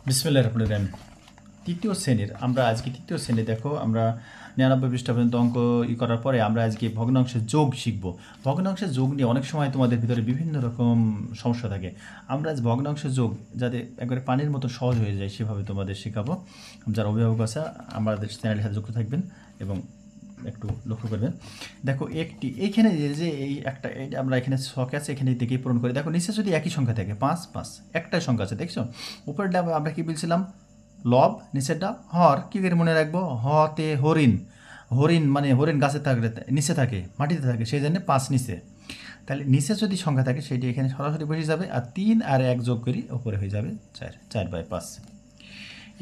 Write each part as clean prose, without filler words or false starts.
বিসমিল্লাহির রহমানির রহিম। তৃতীয় শ্রেণীর আমরা আজকে তৃতীয় শ্রেণী দেখো আমরা 99 পৃষ্ঠা পর্যন্ত অঙ্ক করার পরে আমরা আজকে ভগ্নাংশের যোগ শিখব। ভগ্নাংশের যোগ নিয়ে অনেক সময় তোমাদের ভিতরে বিভিন্ন রকম সমস্যা থাকে। আমরা আজ ভগ্নাংশের যোগ যাতে একবারে পানির মতো সহজ হয়ে যায় সেভাবে তোমাদের শেখাবো। যারা অভিভাবক আছে আমাদের চ্যানেলের সাথে যুক্ত থাকবেন এবং একটু লক্ষ্য করবেন। দেখো একটি এইখানে যে এই একটা আমরা এখানে ছক আছে এখানে দেখেই পূরণ করি। দেখো নিচে যদি একই সংখ্যা থাকে 5 5 একটাই সংখ্যা আছে দেখছো। উপরেরটা আমরা কি বলছিলাম লব, নিচেরটা হর। কী করে মনে রাখবো? হতে হরিণ, হরিণ মানে হরিণ গাছে থাকলে নিচে থাকে মাটিতে থাকে সেই জন্য 5 নিচে। তাহলে নিচে যদি সংখ্যা থাকে সেটি এখানে সরাসরি বসে যাবে আর 3 আর 1 যোগ করি উপরে হয়ে যাবে 4 4/5।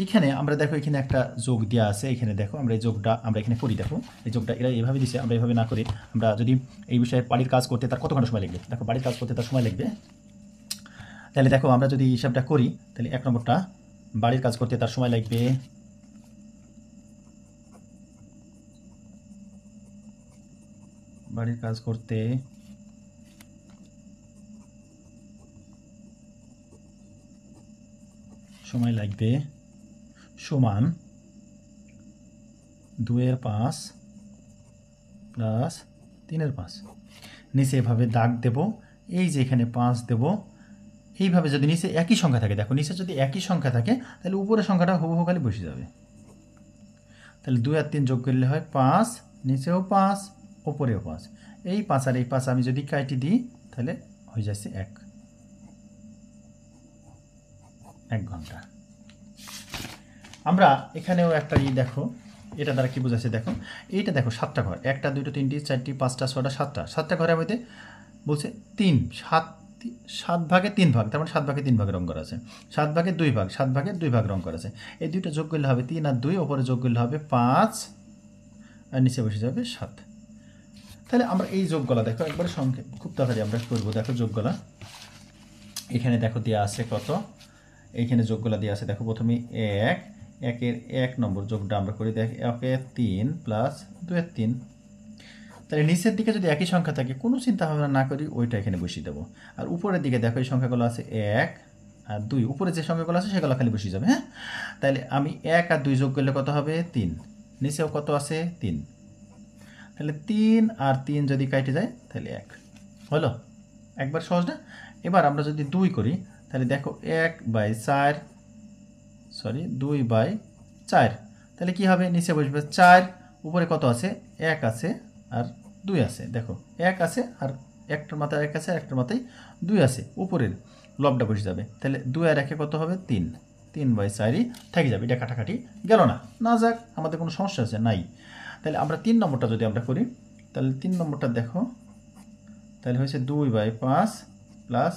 এখানে আমরা দেখো এখানে একটা যোগ দেওয়া আছে। এখানে দেখো আমরা এই যোগটা আমরা এখানে করি। দেখো এই যোগটা এরা এইভাবে দিছে, আমরা এইভাবে না করি। আমরা যদি এই বিষয়ে বাড়ির কাজ করতে তার কত ঘন্টা সময় লাগবে? দেখো বাড়ির কাজ করতে তার সময় লাগবে। তাহলে দেখো আমরা যদি হিসাবটা করি তাহলে 1 নম্বরটা বাড়ির কাজ করতে তার সময় লাগবে বাড়ির কাজ করতে সময় লাগবে সমান 2/5 প্লাস 3/5। নিচে এভাবে দাগ দেব, এই যে এখানে 5 দেব। এইভাবে যদি নিচে একই সংখ্যা থাকে, দেখো নিচে যদি একই সংখ্যা থাকে তাহলে উপরের সংখ্যাটা হুবহু খালি বসে যাবে। তাহলে 2 আর 3 যোগ করলে হয় 5, নিচেও 5 উপরেও 5। এই 5 আর এই 5 আমি যদি কাটি দিই তাহলে হয়ে যাচ্ছে 1 ঘন্টা। আমরা এখানেও একটা দেখো এটা দ্বারা কি বোঝাচ্ছে দেখো। এইটা দেখো 7টা ঘর, 1টা 2টা 3টি 4টি 5টা 6টা 7টা ঘরের মধ্যে বলছে 3 7 ভাগে 3 ভাগ, তার মানে 7 ভাগে 3 ভাগ রং করা আছে। 7 ভাগে 2 ভাগ, 7 ভাগে 2 ভাগ রং করা আছে। এই দুইটা যোগ করলে হবে 3 আর 2, ওপরে যোগ করলে হবে 5 আর নিচে বসে যাবে 7। তাহলে আমরা এই যোগগুলা দেখো একবারে সংক্ষেপ খুব তাড়াতাড়ি আমরা করবো। দেখো যোগগুলা এখানে দেখো দেওয়া আছে কত, এইখানে যোগগুলা দেওয়া আছে। দেখো প্রথমে 1 1 নম্বর যোগটা আমরা করি। দেখ 1 3 প্লাস 2 3। তাহলে নিচের দিকে যদি একই সংখ্যা থাকে কোনো চিন্তা ভাবনা না করি ওইটা এখানে বসিয়ে দেবো। আর উপরের দিকে দেখো এই সংখ্যাগুলো আছে 1 আর 2, উপরে যে সংখ্যাগুলো আছে সেগুলো খালি বসিয়ে যাবে। হ্যাঁ, তাহলে আমি 1 আর 2 যোগ করলে কত হবে? 3। নিচেও কত আছে? 3। তাহলে 3 আর 3 যদি কাটে যায় তাহলে 1 হলো। একবার সহজ না? এবার আমরা যদি 2 করি তাহলে দেখো 1/4 সরি 2/4। তাহলে কি হবে? নিচে বসবে 4, উপরে কত আছে? 1 আছে আর 2 আছে। দেখো 1 আছে আর একটার মাথায় 1 আছে আর একটার মাথায় 2 আছে, উপরের লবটা বসে যাবে। তাহলে 2 আর 1 কত হবে? 3, 3/4ই থেকে যাবে। এটা কাটাকাটি গেল না? না যাক, আমাদের কোনো সমস্যা আছে নাই। তাহলে আমরা 3 নম্বরটা যদি আমরা করি তাহলে 3 নম্বরটা দেখো তাহলে হয়েছে 2/5 প্লাস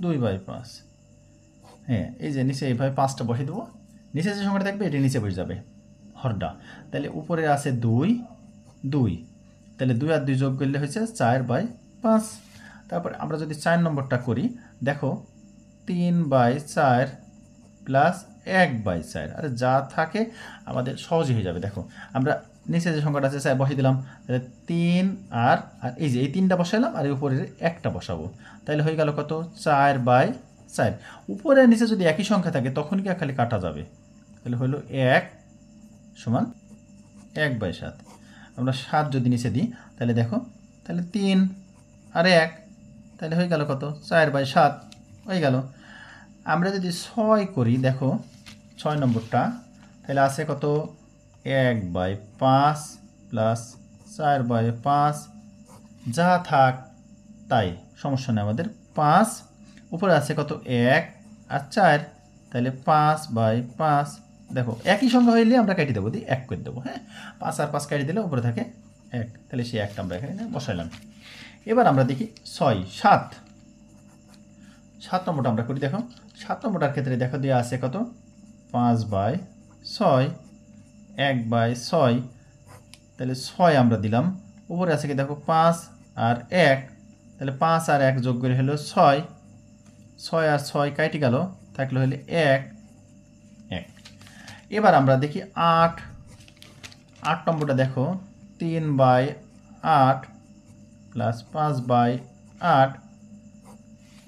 2/5। হ্যাঁ, এই যে নিচে এইভাবে 5টা বসে দেবো, নিচে যে সংখ্যাটা থাকবে এটি নিচে বসে যাবে হরটা। তাহলে উপরে আছে 2 2, তাহলে 2 আর 2 যোগ করলে হয়েছে 4/5। তারপরে আমরা যদি 4 নম্বরটা করি দেখো 3/4 প্লাস 1/4। আরে যা থাকে আমাদের সহজই হয়ে যাবে। দেখো আমরা নিচে যে সংখ্যাটা আছে 4 বসিয়ে দিলাম, তাহলে 3 আর এই যে এই 3টা বসাইলাম আর এই উপরের 1টা বসাবো। তাহলে হয়ে গেল কত? 4/4। উপরে নিচে যদি একই সংখ্যা থাকে তখন কি খালি কাটা যাবে। তাহলে হলো 1 সমান 1/7। আমরা 7 যদি নিচে দিই তাহলে দেখো তাহলে 3 আর 1 তাহলে হয়ে গেল কত? 4/7 হয়ে গেল। আমরা যদি 6 করি দেখো 6 নম্বরটা তাহলে আছে কত? 1/5 প্লাস 4/5, যা থাক তাই সমস্যা নেই আমাদের। 5 উপরে আছে কত? 1 আর 4, তাহলে 5/5। দেখো একই সংখ্যা হইলে আমরা কেটে দেবো, দিই 1 করে দেবো। হ্যাঁ, 5 আর 5 কেটে দিলে উপরে থাকে 1, তাহলে সেই 1টা আমরা এখানে বসাইলাম। এবার আমরা দেখি 7 নম্বরটা আমরা করি। দেখো 7 নম্বরটার ক্ষেত্রে দেখো দেওয়া আছে কত? 5/6 1/6। তাহলে 6 আমরা দিলাম, উপরে আছে কি দেখো 5 আর 1, তাহলে 5 আর 1 যোগ করে হলো 6, 6 আর 6 কাটি গেল, থাকলে হলে 1 1। এবার আমরা দেখি 8 নম্বরটা দেখো 3/8 প্লাস 5/8।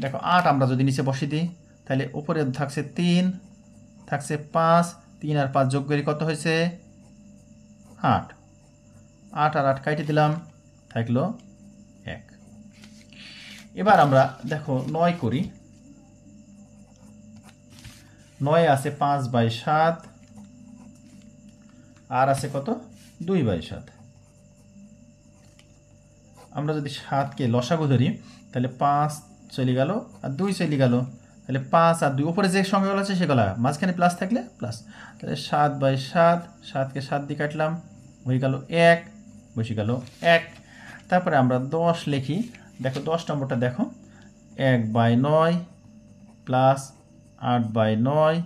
দেখো 8 আমরা যদি নিচে বসিয়ে দিই তাহলে উপরে থাকছে 3 থাকছে 5, 3 আর 5 যোগ করি কত হয়েছে 8, 8 আর 8 কাটে দিলাম, থাকলো 1। এবার আমরা দেখো 9 করি। 9 আছে 5/7 আর আছে কত 2/7। আমরা যদি 7কে লসাগু ধরি তাহলে 5 চলে গেল আর 2 চলে গেল, তাহলে 5 আর 2 উপরে যে সংখ্যাগুলো আছে সেগুলো মাঝখানে প্লাস থাকলে প্লাস, তাহলে 7/7, 7কে 7 দিয়ে কাটলাম, হয়ে গেল 1, বসে গেল 1। তারপরে আমরা 10 লিখি। দেখো 10 নম্বরটা দেখো 1/9 প্লাস 8/9,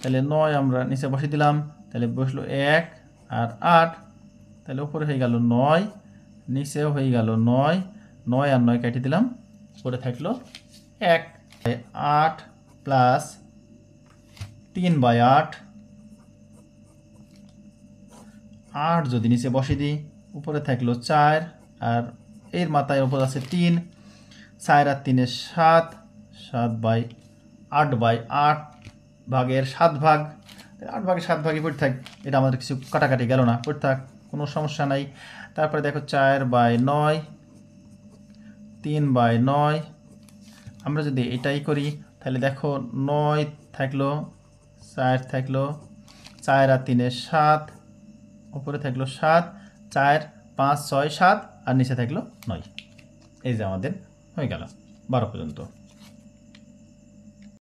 তাহলে 9 আমরা নিচে বসিয়ে দিলাম, তাহলে বসলো 1 আর 8, তাহলে উপরে হয়ে গেল 9, নিচেও হয়ে গেল 9, 9 আর 9 কেটে দিলাম, উপরে থাকলো 1। 8 প্লাস 3/8, 8 যদি নিচে বসিয়ে দিই উপরে থাকলো 4 আর এর মাথায় উপর আছে 3, 4 আর 3 7, 7/8 ভাগের 7 ভাগ, 8 ভাগের 7 ভাগে পড়ে থাক, এটা আমাদের কিছু কাটাকাটি গেল না, পড়ে থাক কোনো সমস্যা নাই। তারপরে দেখো 4/9, 3/9, আমরা যদি এটাই করি তাহলে দেখো 9 থাকলো, 4 থাকলো, 4 আর 3 7, উপরে থাকলো 7, 4, 5, 6, 7 আর নিচে থাকলো 9। এই যে আমাদের হয়ে গেল 12 পর্যন্ত।